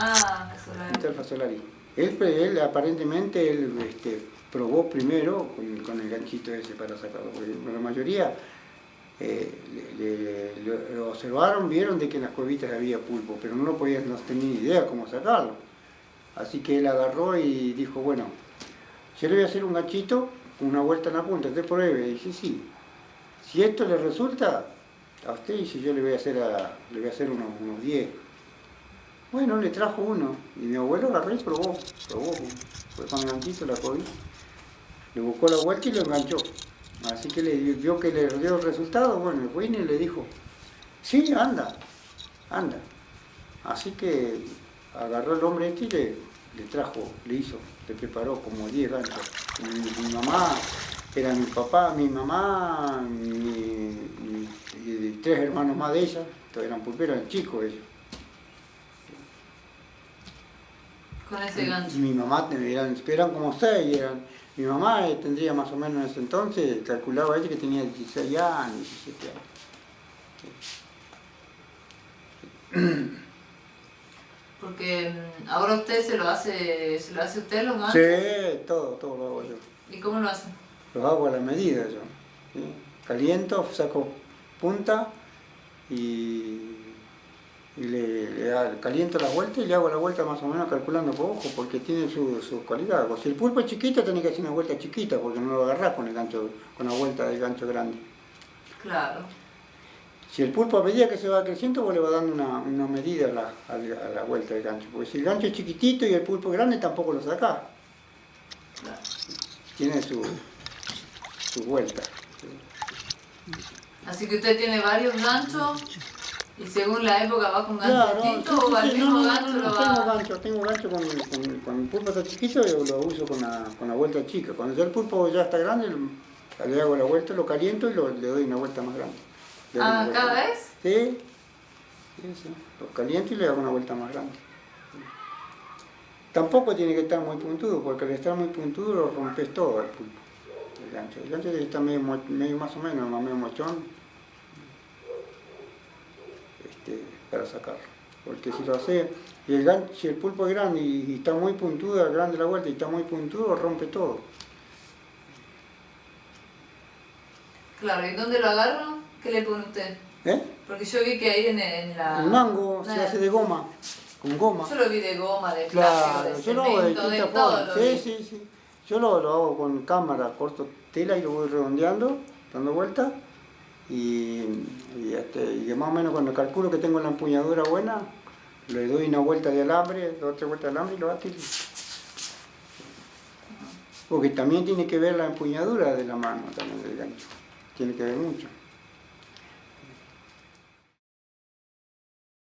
Ah, Fasolari. Víctor Fasolari. Él aparentemente probó primero con el ganchito ese para sacarlo, porque la mayoría lo observaron, vieron de que en las cuevitas había pulpo, pero no tenía ni idea cómo sacarlo. Así que él agarró y dijo, bueno, yo le voy a hacer un ganchito, una vuelta en la punta, usted pruebe. Y dice, sí, si esto le resulta a usted, dice, yo le voy a hacer unos 10. Bueno, le trajo uno, y mi abuelo agarró y probó, fue con el ganchito, la cogí, le buscó la vuelta y lo enganchó. Así que vio que le dio el resultado, bueno, el Winnie le dijo, sí, anda. Así que agarró el hombre este y le trajo, le preparó como 10 ganchos. Mi mamá, era mi papá, mi mamá, y 3 hermanos más de ella, todos eran pulperos, eran chicos ellos. Con ese gancho. Y mi mamá, eran como 6, mi mamá tendría más o menos en ese entonces, calculaba ella que tenía 16 años, 17 años. Porque ahora usted se lo hace usted los ganchos. Sí, todo lo hago yo. ¿Y cómo lo hace? Los hago a la medida yo. ¿Sí? Caliento, saco punta y caliento la vuelta y le hago la vuelta más o menos calculando por ojo, porque tiene su cualidad. Si el pulpo es chiquito, tenés que hacer una vuelta chiquita, porque no lo agarrás con la vuelta del gancho grande. Claro. Si el pulpo, a medida que se va creciendo, vos le vas dando una medida a la vuelta del gancho. Porque si el gancho es chiquitito y el pulpo es grande, tampoco lo sacás. Claro. Tiene su vuelta. Así que usted tiene varios ganchos y según la época va con gancho distinto o al mismo gancho lo va... Tengo gancho con el pulpo está chiquito y lo uso con la vuelta chica. Cuando ya el pulpo ya está grande, le hago la vuelta, lo caliento y le doy una vuelta más grande. Ah, ¿cada vez? Sí. Lo caliento y le hago una vuelta más grande. Tampoco tiene que estar muy puntudo, porque al estar muy puntudo lo rompes todo el pulpo. El gancho debe estar medio más o menos, más o menos mochón, para sacarlo. Porque si lo hace, si el pulpo es grande y está muy puntudo, grande la vuelta y está muy puntudo, rompe todo. Claro, ¿y dónde lo agarra? ¿Qué le pone usted? Porque yo vi que ahí en la... El mango se hace de goma, con goma. Yo lo vi de goma, de Claro, plástico, de yo lo hago de cemento, de distintas todo formas. lo vi. Sí. Yo lo hago con cámara, corto tela y lo voy redondeando, dando vueltas. Y más o menos cuando calculo que tengo la empuñadura buena, le doy una vuelta de alambre, 2 o 3 vueltas de alambre y lo bato. Porque también tiene que ver la empuñadura de la mano, también del gancho. Tiene que ver mucho.